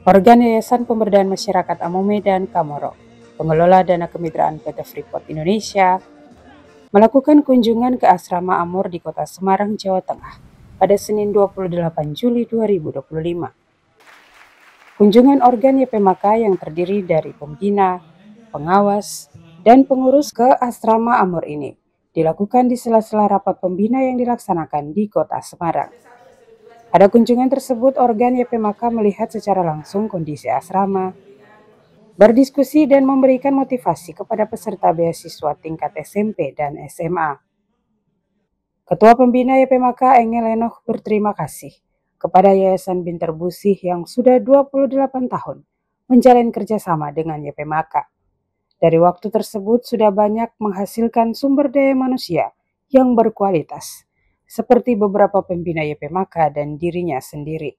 Organ Yayasan Pemberdayaan Masyarakat Amung Medan Kamoro, pengelola dana kemitraan PT Freeport Indonesia, melakukan kunjungan ke Asrama Amur di Kota Semarang, Jawa Tengah pada Senin 28 Juli 2025. Kunjungan organ YPMK yang terdiri dari pembina, pengawas, dan pengurus ke Asrama Amur ini dilakukan di sela-sela rapat pembina yang dilaksanakan di Kota Semarang. Pada kunjungan tersebut, organ YPMK melihat secara langsung kondisi asrama, berdiskusi dan memberikan motivasi kepada peserta beasiswa tingkat SMP dan SMA. Ketua Pembina YPMK Engel Enoch berterima kasih kepada Yayasan Binter Busih yang sudah 28 tahun menjalin kerjasama dengan YPMK. Dari waktu tersebut sudah banyak menghasilkan sumber daya manusia yang berkualitas, seperti beberapa pembina YPMK dan dirinya sendiri.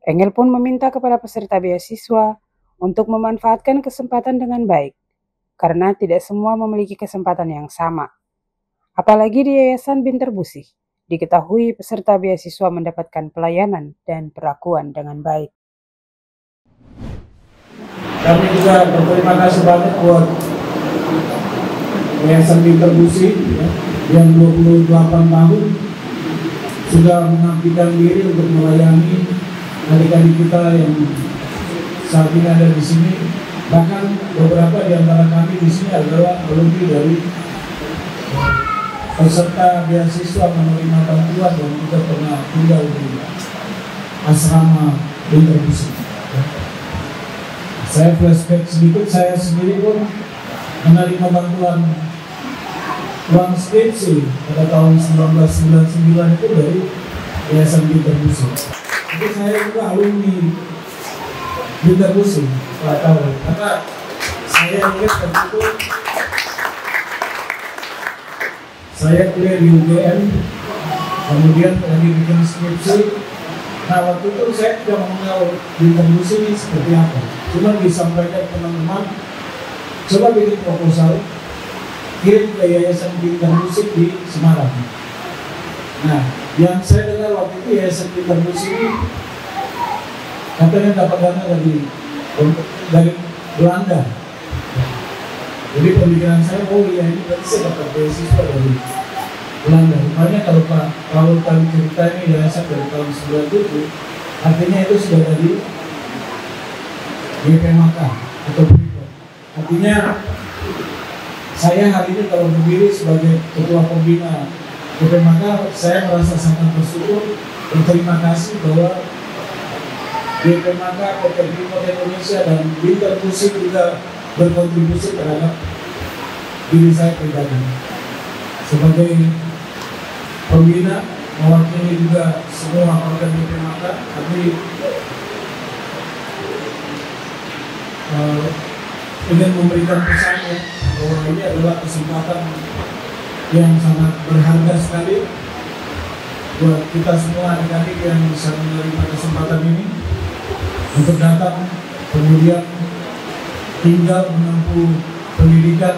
Engel pun meminta kepada peserta beasiswa untuk memanfaatkan kesempatan dengan baik, karena tidak semua memiliki kesempatan yang sama. Apalagi di Yayasan Binter Busih, diketahui peserta beasiswa mendapatkan pelayanan dan perlakuan dengan baik. Kami juga berterima kasih banyak buat Yayasan Binter Busih yang 28 tahun sudah mengabdikan diri untuk melayani adik-adik kita yang saat ini ada di sini. Bahkan beberapa di antara kami di sini adalah alumni dari peserta beasiswa menerima bantuan dan juga pernah tinggal di Asrama Binter Busih. Saya flashback sedikit, saya sendiri pun menerima bantuan uang skripsi pada tahun 1999 itu dari Yayasan Binter Busih. Jadi saya juga alumni Binter Busih, karena saya ingat waktu itu saya kuliah di UGM, kemudian lagi bikin skripsi. Nah waktu itu saya tidak mengenal Binter Busih ini seperti apa, cuma disampaikan teman-teman, coba bikin proposal, kirim ke Yayasan Binter Busih di Semarang. Nah, yang saya dengar waktu itu Yayasan Binter Busih ini katanya dapat dana dari Belanda. Jadi pemikiran saya, oh iya ini berarti saya dapat beasiswa dari Belanda. Rupanya kalau Pak Paul tadi cerita ini Yayasan dari tahun 97, artinya itu sudah dari YPMK atau Freeport. Artinya saya hari ini kalau berdiri sebagai ketua pembina YPMK, saya merasa sangat bersyukur, berterima kasih bahwa YPMK, PT Freeport Indonesia dan Binter Busih juga berkontribusi terhadap diri saya pribadi. Sebagai pembina, mewakili juga semua organ YPMK, tapi ingin memberikan pesannya bahwa ini adalah kesempatan yang sangat berharga sekali buat kita semua adik-adik yang bisa menerima kesempatan ini untuk datang kemudian tinggal menempuh pendidikan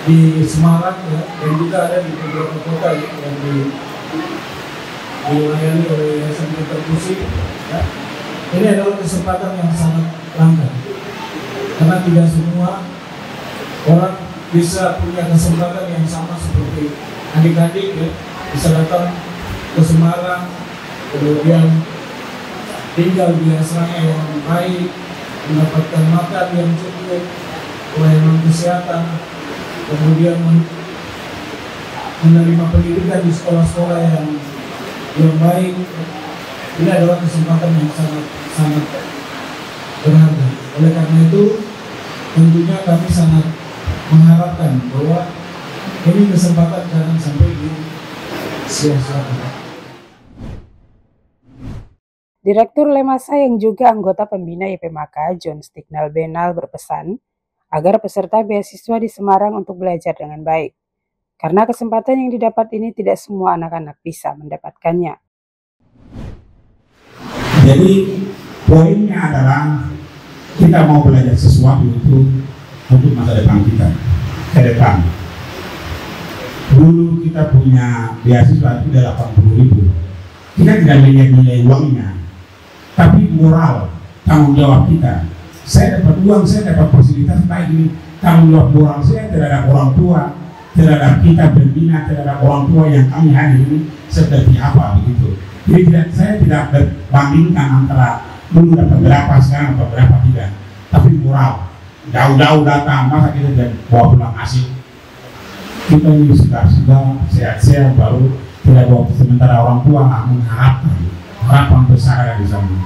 di Semarang ya, dan juga ada di beberapa kota ya, yang dilayani oleh Yayasan Binter Busih ya. Ini adalah kesempatan yang sangat langka, karena tidak semua orang bisa punya kesempatan yang sama seperti adik-adik ya, bisa datang ke Semarang, kemudian tinggal di asrama yang baik, mendapatkan makan yang cukup, pelayanan kesehatan, kemudian menerima pendidikan di sekolah-sekolah yang baik. Ini adalah kesempatan yang sangat berharga. Oleh karena itu, tentunya kami sangat mengharapkan bahwa ini kesempatan jangan sampai disia-siakan. Direktur Lemasa yang juga anggota pembina YPMK, John Stignal Benal, berpesan agar peserta beasiswa di Semarang untuk belajar dengan baik, karena kesempatan yang didapat ini tidak semua anak-anak bisa mendapatkannya. Jadi poinnya adalah kita mau belajar sesuatu itu untuk masa depan kita ke depan. Dulu kita punya beasiswa itu 80.000, kita tidak melihat nilai uangnya. tapi moral, tanggung jawab kita. Saya dapat uang, saya dapat fasilitas baik ini, tanggung jawab moral saya terhadap orang tua, terhadap kita pembina, terhadap orang tua yang kami hari ini seperti apa begitu. Jadi saya tidak berbandingkan antara dulu dapat berapa sekarang dapat berapa, tidak, tapi moral. Jauh-jauh datang, masa kita jadi bawa pulang hasil. Kita ini sudah sehat-sehat baru tidak bawa, sementara orang tua mengharapkan harapan besar di sana.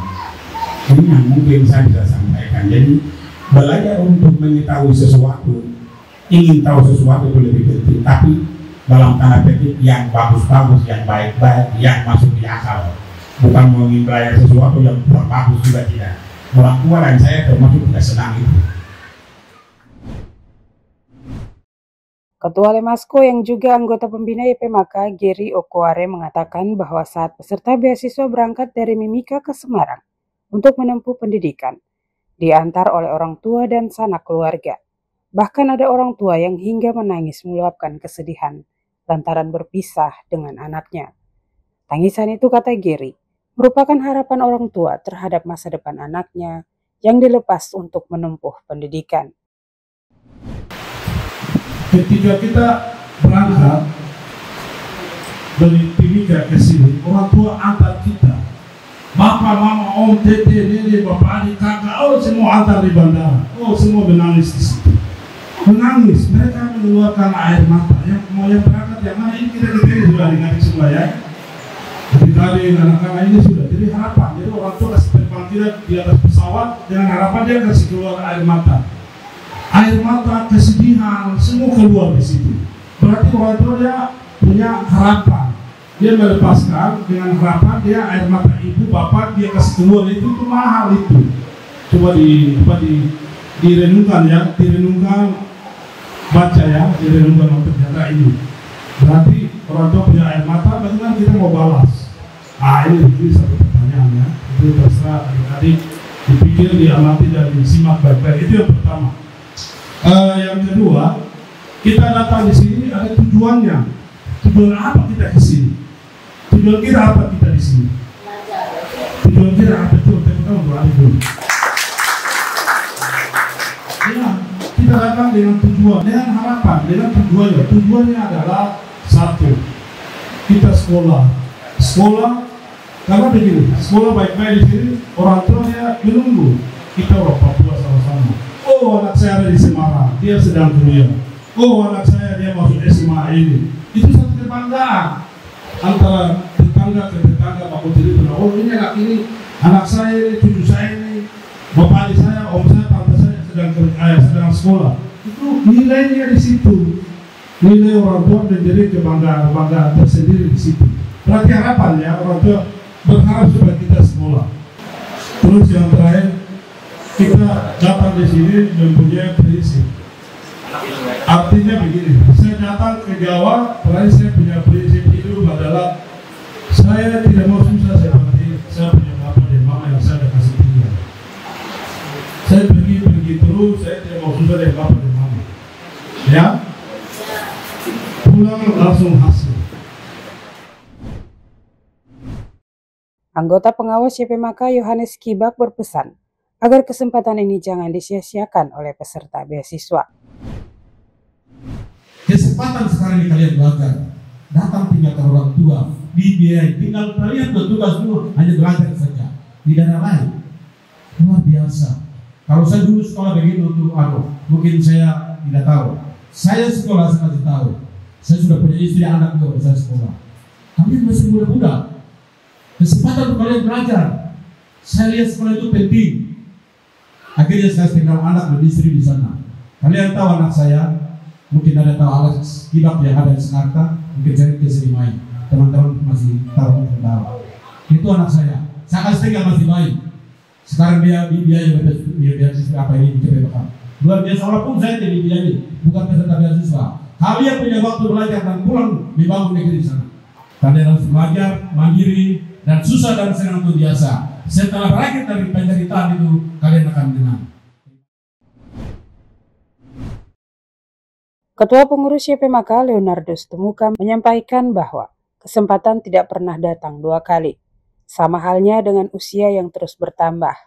Ini yang mungkin saya bisa sampaikan. Jadi belajar untuk mengetahui sesuatu, ingin tahu sesuatu itu lebih penting, tapi dalam tanda petik yang bagus-bagus, yang baik-baik, yang masuk di akal. Bukan mau ingin belajar sesuatu yang kurang bagus juga tidak. Orang tua dan saya termasuk tidak senang itu. Ketua Lemasko yang juga anggota pembina YPMK, Gary Okoare, mengatakan bahwa saat peserta beasiswa berangkat dari Mimika ke Semarang untuk menempuh pendidikan, diantar oleh orang tua dan sanak keluarga. Bahkan ada orang tua yang hingga menangis meluapkan kesedihan lantaran berpisah dengan anaknya. Tangisan itu, kata Gary, merupakan harapan orang tua terhadap masa depan anaknya yang dilepas untuk menempuh pendidikan. Ketika kita berangkat dari Timika ke sini, orang tua antar kita, bapak, mama, om, tete, nenek, bapak, adik, kakak, semua antar di bandara. Semua menangis di situ. Menangis, mereka mengeluarkan air mata. Yang mau yang berangkat, yang mana ini kita sudah dengan semua ya. Adik-adik, anak-anak ini sudah. Jadi harapan, jadi orang tua kasih terbang tidak di atas pesawat dengan harapan dia kasih keluar air mata. Air mata, kesedihan, semua keluar di situ. Berarti orang tua dia punya harapan. Dia melepaskan dengan harapan dia air mata ibu, bapak dia kasih keluar itu mahal itu. Coba direnungkan ya, direnungkan, baca ya, direnungkan untuk jaga ini. Berarti orang tua punya air mata, bagaimana kita mau balas? Ini satu pertanyaan ya. Itu terserah adik-adik dipikir, diamati dan disimak baik-baik. Itu yang pertama. Yang kedua, kita datang di sini ada tujuannya. Tujuan apa kita ke sini? Tujuan kita apa kita di sini? Tujuan kita apa itu? Ya, kita datang dengan tujuan, dengan harapan, dengan tujuannya. Tujuannya adalah satu, kita sekolah. Karena begini, sekolah baik-baik di sini, orang tua dia menunggu kita orang Papua sama-sama. Anak saya ada di Semarang, dia sedang kuliah. Anak saya dia masuk SMA ini. Itu satu kebanggaan antara tetangga ke tetangga, bapak jadi ini anak ini, anak saya ini, cucu saya ini, bapak adik saya, om saya, tante saya sedang sekolah. Itu nilainya di situ. Nilai orang tua menjadi kebanggaan tersendiri di situ. Berarti harapan ya, orang tua berharap supaya kita sekolah. Terus yang terakhir, kita datang di sini mempunyai prinsip. Artinya begini, saya datang ke Jawa, terakhir saya punya prinsip hidup adalah saya tidak mau susah seperti saya punya bapak dan mama yang saya kasih tinggal. Saya pergi terus, saya tidak mau susah dengan bapak dan mama. Ya, pulang langsung hasil. Anggota pengawas YPMK Yohanes Kibak berpesan agar kesempatan ini jangan disia-siakan oleh peserta beasiswa. Kesempatan sekarang ini kalian belajar, datang tinggalkan orang tua, dibiayai, tinggal kalian bertugas dulu, hanya belajar saja, tidak ada lain. Luar biasa. Kalau saya dulu sekolah begitu tuh, mungkin saya tidak tahu. Saya sekolah saya kasih tahu. Saya sudah punya istri, anak juga saya sekolah. Kalian masih muda-muda. Kesempatan untuk kalian belajar. Saya lihat sekolah itu penting. Akhirnya saya tinggal anak dan istri di sana. Kalian tahu anak saya, mungkin ada tahu Alex Kibak yang ada di Jakarta, mungkin saya kesini main. Teman-teman masih tahu mungkin tahu. Itu anak saya. Saya kasih tinggal masih baik. Sekarang dia beasiswa apa ini di CPBK. Luar biasa, walaupun saya jadi biaya, bukan peserta beasiswa. Kalian punya waktu belajar dan pulang membangun negeri di sana. Kalian harus belajar mandiri dan susah dan senang itu biasa. Setelah berakhir dari penderitaan itu, kalian akan menang. Ketua Pengurus YPMK Leonardus Temuka menyampaikan bahwa kesempatan tidak pernah datang dua kali. Sama halnya dengan usia yang terus bertambah.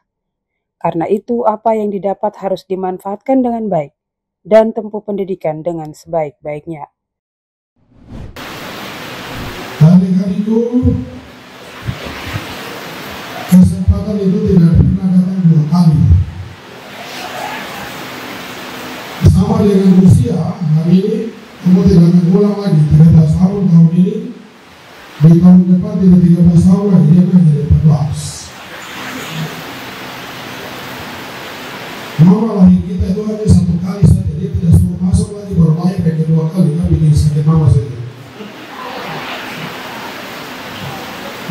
Karena itu, apa yang didapat harus dimanfaatkan dengan baik dan tempuh pendidikan dengan sebaik-baiknya. Adik-adikku, kesempatan itu tidak pernah datang dua kali. Sama dengan usia, hari ini kamu tidak akan ulang lagi 13 tahun ini, di tahun depan tidak 13 tahun lagi, dia akan jadi 14. Mama lahir kita itu hanya satu kali saja, dia tidak suruh masuk lagi bermain yang kedua kali, kan bikin sakit mama saja.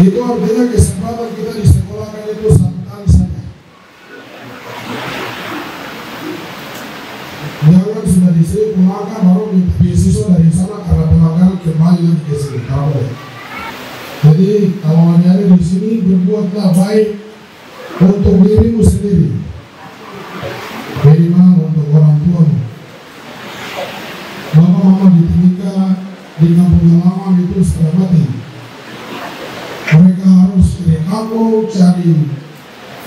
Itu artinya kesempatan kita disekolahkan itu satu kali saja. Jangan sudah disekolahkan baru minta beasiswa dari sana karena pelanggaran kembali lagi ke sini. Jadi kalau nyari di sini berbuatlah baik untuk dirimu sendiri. Minimal untuk orang tuamu. Mama-mama di Timika dengan pengalaman itu sudah mati. Mereka harus ke kampung cari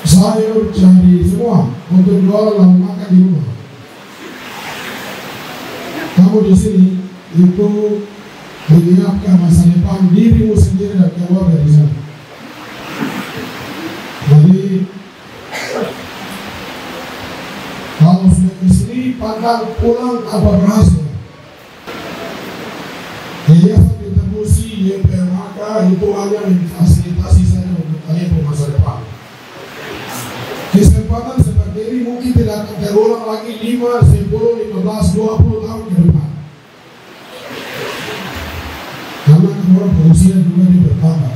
sayur, cari semua untuk jual lalu makan di rumah. Kamu di sini itu menyiapkan masa depan dirimu sendiri dan keluarga di sana. Jadi kalau sudah di sini pandang pulang tanpa berhasil. Yayasan Intermusi YPMHK itu hanya memfasilitasi saja untuk kalian di masa depan. Kesempatan seperti ini mungkin tidak akan terulang lagi 5, 10, 15, 20 tahun ke depan. Karena orang berusia juga dia bertambah.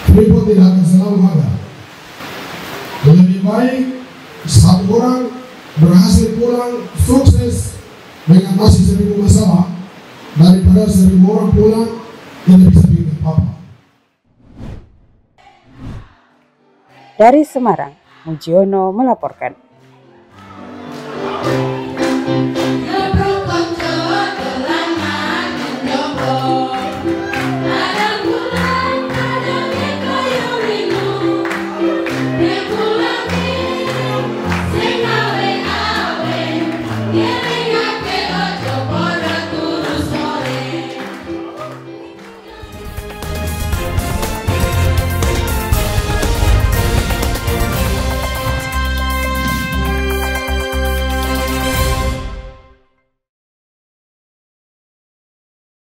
Freeport tidak akan selalu ada. Lebih baik satu orang berhasil pulang sukses dengan masih 1000 masalah daripada 1000 orang pulang tidak bisa bikin apa-apa. Dari Semarang, Mujiono melaporkan.